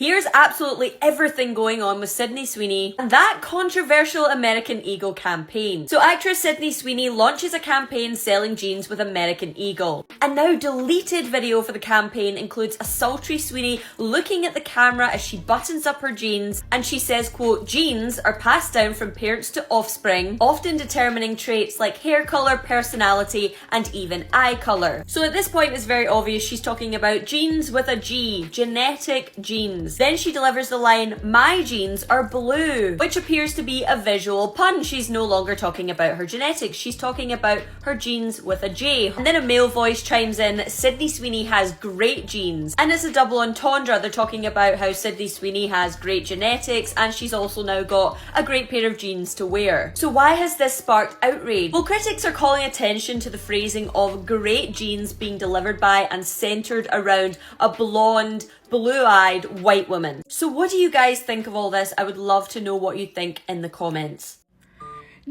Here's absolutely everything going on with Sydney Sweeney and that controversial American Eagle campaign. So actress Sydney Sweeney launches a campaign selling jeans with American Eagle. A now deleted video for the campaign includes a sultry Sweeney looking at the camera as she buttons up her jeans, and she says, quote, "Genes are passed down from parents to offspring, often determining traits like hair colour, personality, and even eye colour." So at this point it's very obvious she's talking about genes with a G, genetic genes. Then she delivers the line, "My genes are blue," which appears to be a visual pun. She's no longer talking about her genetics, she's talking about her genes with a J. And then a male voice chimes in, "Sydney Sweeney has great genes." And it's a double entendre. They're talking about how Sydney Sweeney has great genetics and she's also now got a great pair of jeans to wear. So why has this sparked outrage? Well, critics are calling attention to the phrasing of great genes being delivered by and centered around a blonde, blue-eyed white woman. So what do you guys think of all this? I would love to know what you think in the comments.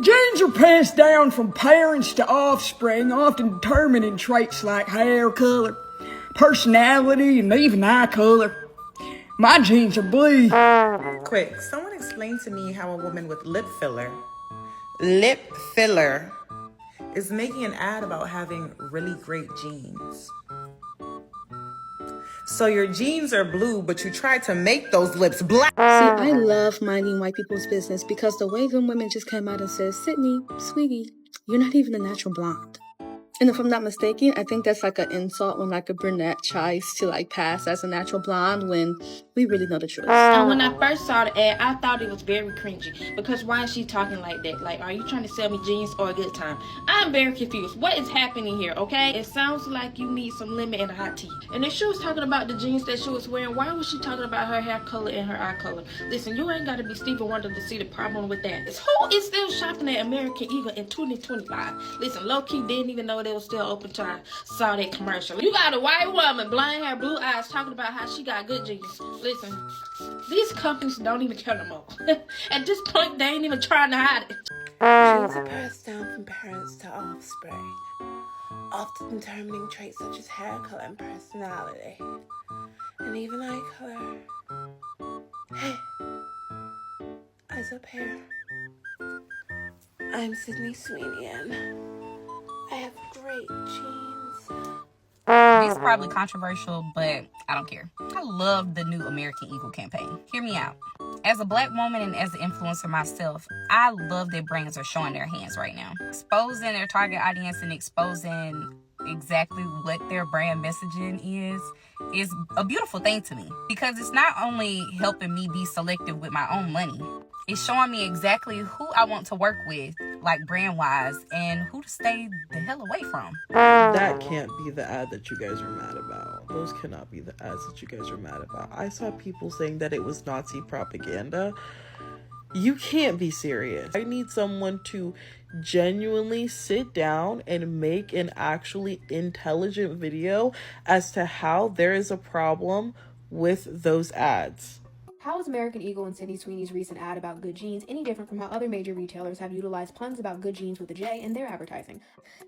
Genes are passed down from parents to offspring, often determining traits like hair color, personality, and even eye color. My genes are blue. Quick, someone explain to me how a woman with lip filler is making an ad about having really great genes. So your genes are blue, but you tried to make those lips black. See, I love minding white people's business because the way them women just came out and said, "Sydney, sweetie, you're not even a natural blonde." And if I'm not mistaken, I think that's like an insult when like a brunette tries to like pass as a natural blonde when we really know the truth. And when I first saw the ad, I thought it was very cringy because why is she talking like that? Like, are you trying to sell me jeans or a good time? I'm very confused. What is happening here, okay? It sounds like you need some lemon and a hot tea. And if she was talking about the jeans that she was wearing, why was she talking about her hair color and her eye color? Listen, you ain't got to be Stevie Wonder to see the problem with that. Who is still shopping at American Eagle in 2025? Listen, low-key didn't even know they was still open till I saw that commercial. You got a white woman, blonde hair, blue eyes, talking about how she got good jeans. Listen, these companies don't even care no more. At this point, they ain't even trying to hide it. Genes are passed down from parents to offspring, often determining traits such as hair color and personality, and even eye color. Hey, eyes up here. I'm Sydney Sweeney and I have great genes. It's probably controversial, but I don't care. I love the new American Eagle campaign. Hear me out. As a black woman and as an influencer myself, I love that brands are showing their hands right now. Exposing their target audience and exposing exactly what their brand messaging is a beautiful thing to me. Because it's not only helping me be selective with my own money, it's showing me exactly who I want to work with, like brand-wise, and who to stay the hell away from. That can't be the ad that you guys are mad about. Those cannot be the ads that you guys are mad about. I saw people saying that it was Nazi propaganda. You can't be serious. I need someone to genuinely sit down and make an actually intelligent video as to how there is a problem with those ads. How is American Eagle and Sydney Sweeney's recent ad about good jeans any different from how other major retailers have utilized puns about good jeans with a J in their advertising?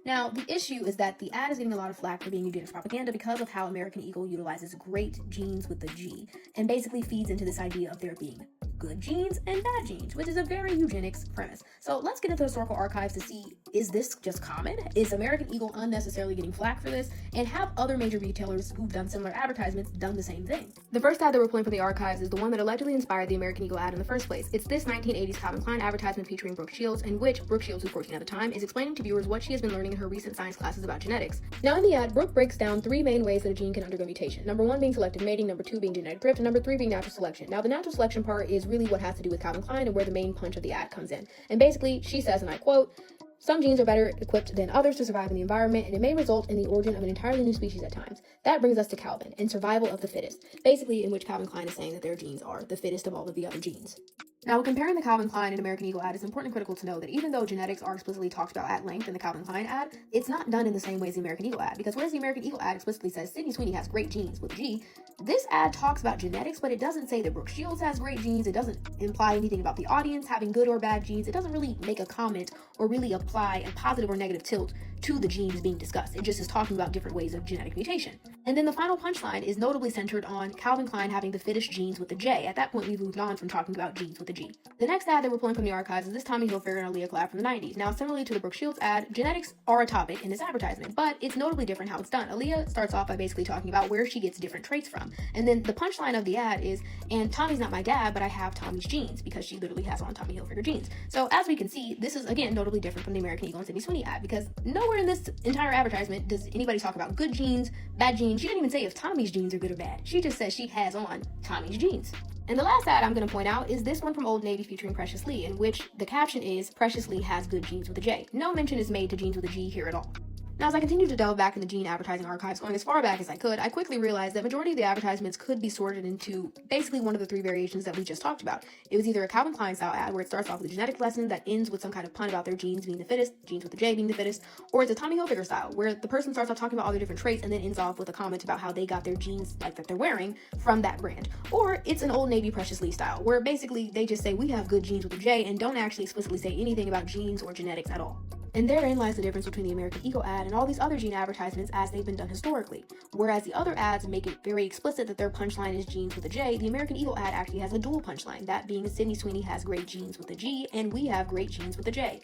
Now, the issue is that the ad is getting a lot of flack for being eugenics propaganda because of how American Eagle utilizes great jeans with a G and basically feeds into this idea of there being good genes and bad genes, which is a very eugenics premise. So let's get into the historical archives to see, is this just common? Is American Eagle unnecessarily getting flack for this? And have other major retailers who've done similar advertisements done the same thing? The first ad that we're pulling from the archives is the one that allegedly inspired the American Eagle ad in the first place. It's this 1980s Calvin Klein advertisement featuring Brooke Shields, in which Brooke Shields, who's 14 at the time, is explaining to viewers what she has been learning in her recent science classes about genetics. Now in the ad, Brooke breaks down 3 main ways that a gene can undergo mutation. Number 1 being selective mating, number 2 being genetic drift, and number 3 being natural selection. Now the natural selection part is really what has to do with Calvin Klein and where the main punch of the ad comes in. And basically, she says, and I quote, "Some genes are better equipped than others to survive in the environment, and it may result in the origin of an entirely new species at times. That brings us to Calvin and survival of the fittest," basically in which Calvin Klein is saying that their genes are the fittest of all of the other genes. Now, when comparing the Calvin Klein and American Eagle ad, it's important and critical to know that even though genetics are explicitly talked about at length in the Calvin Klein ad, it's not done in the same way as the American Eagle ad, because whereas the American Eagle ad explicitly says Sydney Sweeney has great genes with G, this ad talks about genetics, but it doesn't say that Brooke Shields has great genes. It doesn't imply anything about the audience having good or bad genes. It doesn't really make a comment or really apply a positive or negative tilt to the genes being discussed. It just is talking about different ways of genetic mutation. And then the final punchline is notably centered on Calvin Klein having the fittest jeans with the J. At that point, we've moved on from talking about jeans with a G. The next ad that we're pulling from the archives is this Tommy Hilfiger and Aaliyah collab from the 90s. Now, similarly to the Brooke Shields ad, genetics are a topic in this advertisement, but it's notably different how it's done. Aaliyah starts off by basically talking about where she gets different traits from. And then the punchline of the ad is, and Tommy's not my dad, but I have Tommy's jeans, because she literally has on Tommy Hilfiger jeans. So as we can see, this is again notably different from the American Eagle and Sydney Sweeney ad, because nowhere in this entire advertisement does anybody talk about good jeans, bad jeans. She didn't even say if Tommy's jeans are good or bad. She just says she has on Tommy's jeans. And the last ad I'm going to point out is this one from Old Navy featuring Precious Lee, in which the caption is, Precious Lee has good jeans with a J. No mention is made to jeans with a G here at all. Now, as I continued to delve back in the jean advertising archives, going as far back as I could, I quickly realized that majority of the advertisements could be sorted into basically one of the three variations that we just talked about. It was either a Calvin Klein style ad where it starts off with a genetic lesson that ends with some kind of pun about their jeans being the fittest, jeans with a J being the fittest, or it's a Tommy Hilfiger style where the person starts off talking about all their different traits and then ends off with a comment about how they got their jeans like that they're wearing from that brand. Or it's an Old Navy Precious Lee style where basically they just say we have good jeans with a J and don't actually explicitly say anything about jeans or genetics at all. And therein lies the difference between the American Eagle ad and all these other jean advertisements as they've been done historically. Whereas the other ads make it very explicit that their punchline is jeans with a J, the American Eagle ad actually has a dual punchline, that being Sydney Sweeney has great jeans with a G and we have great jeans with a J.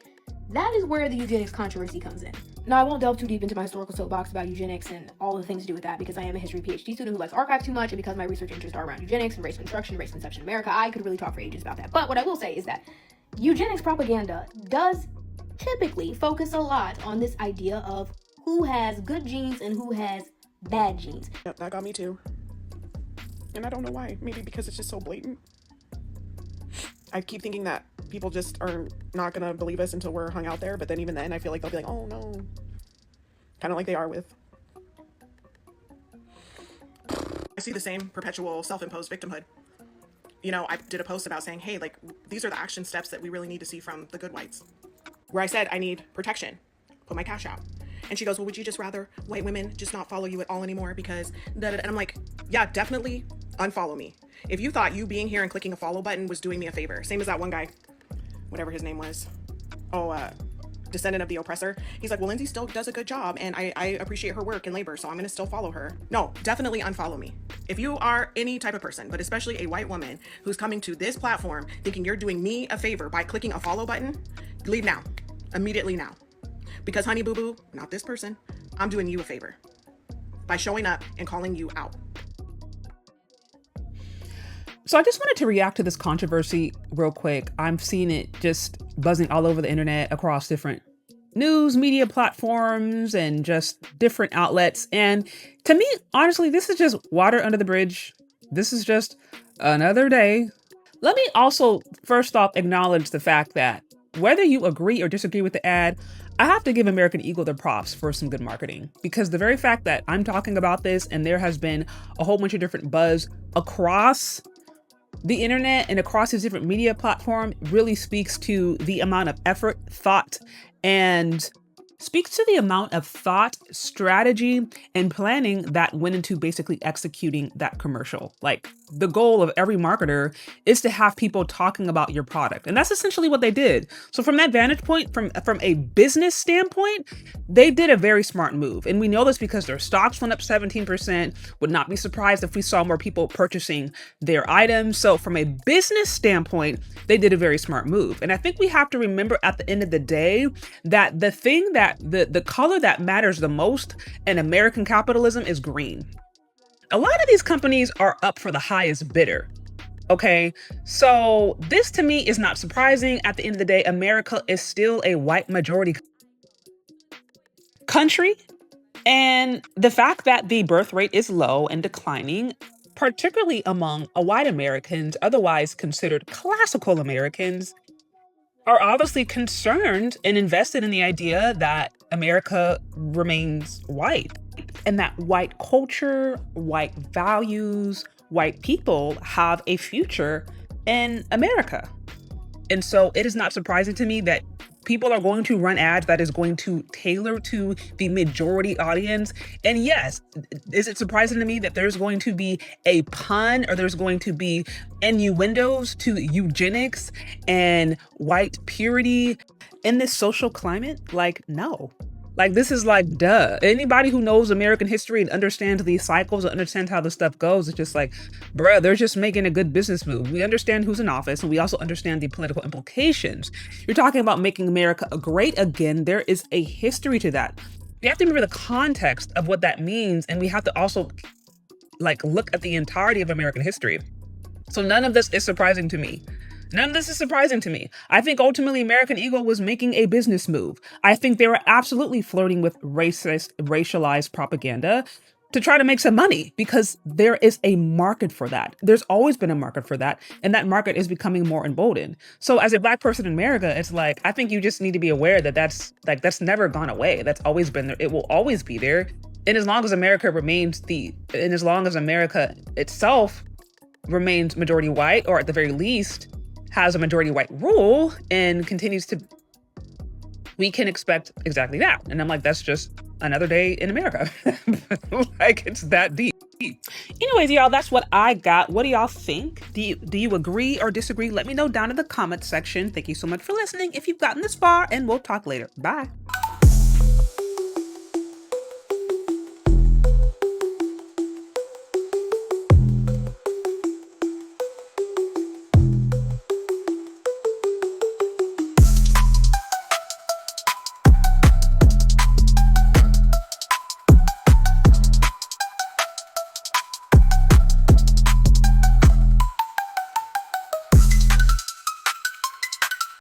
That is where the eugenics controversy comes in. Now, I won't delve too deep into my historical soapbox about eugenics and all the things to do with that because I am a history PhD student who likes archive too much, and because my research interests are around eugenics and race construction, race conception in America, I could really talk for ages about that. But what I will say is that eugenics propaganda does typically focus a lot on this idea of who has good genes and who has bad genes. Yep, that got me too. And I don't know why. Maybe because it's just so blatant. I keep thinking that people just are not gonna believe us until we're hung out there, but then even then I feel like they'll be like, oh no. Kind of like they are with. I see the same perpetual self-imposed victimhood. You know, I did a post about saying, hey, like, these are the action steps that we really need to see from the good whites. Where I said, I need protection, put my cash out. And she goes, well, would you just rather white women just not follow you at all anymore because da, da, da. And I'm like, yeah, definitely unfollow me. If you thought you being here and clicking a follow button was doing me a favor, same as that one guy, whatever his name was, descendant of the oppressor. He's like, well, Lindsay still does a good job and I appreciate her work and labor, so I'm gonna still follow her. No, definitely unfollow me. If you are any type of person, but especially a white woman who's coming to this platform thinking you're doing me a favor by clicking a follow button, leave now, immediately now. Because honey boo boo, not this person, I'm doing you a favor by showing up and calling you out. So I just wanted to react to this controversy real quick. I'm seeing it just buzzing all over the internet across different news media platforms and just different outlets. And to me, honestly, this is just water under the bridge. This is just another day. Let me also first off acknowledge the fact that whether you agree or disagree with the ad, I have to give American Eagle their props for some good marketing, because the very fact that I'm talking about this and there has been a whole bunch of different buzz across the internet and across these different media platforms really speaks to the amount of effort, thought, and strategy, and planning that went into basically executing that commercial. Like, the goal of every marketer is to have people talking about your product. And that's essentially what they did. So from that vantage point, from a business standpoint, they did a very smart move. And we know this because their stocks went up 17%. Would not be surprised if we saw more people purchasing their items. So from a business standpoint, they did a very smart move. And I think we have to remember at the end of the day that the thing that the color that matters the most in American capitalism is green. A lot of these companies are up for the highest bidder. Okay, so this to me is not surprising. At the end of the day, America is still a white majority country. And the fact that the birth rate is low and declining, particularly among white Americans, otherwise considered classical Americans, are obviously concerned and invested in the idea that America remains white, and that white culture, white values, white people have a future in America. And so it is not surprising to me that people are going to run ads that is going to tailor to the majority audience. And yes, is it surprising to me that there's going to be a pun or there's going to be innuendos to eugenics and white purity in this social climate? Like, no. Like, this is like, duh. Anybody who knows American history and understands these cycles and understands how this stuff goes, it's just like, bruh, they're just making a good business move. We understand who's in office, and we also understand the political implications. You're talking about making America great again. There is a history to that. You have to remember the context of what that means, and we have to also like look at the entirety of American history. So none of this is surprising to me. None of this is surprising to me. I think ultimately American Eagle was making a business move. I think they were absolutely flirting with racialized propaganda to try to make some money, because there is a market for that. There's always been a market for that, and that market is becoming more emboldened. So as a Black person in America, it's like, I think you just need to be aware that that's never gone away. That's always been there. It will always be there. And as long as America and as long as America itself remains majority white, or at the very least has a majority white rule and continues to, we can expect exactly that. And I'm like, that's just another day in America. Like, it's that deep. Anyways, y'all, that's what I got. What do y'all think? Do you agree or disagree? Let me know down in the comments section. Thank you so much for listening if you've gotten this far, and we'll talk later. Bye.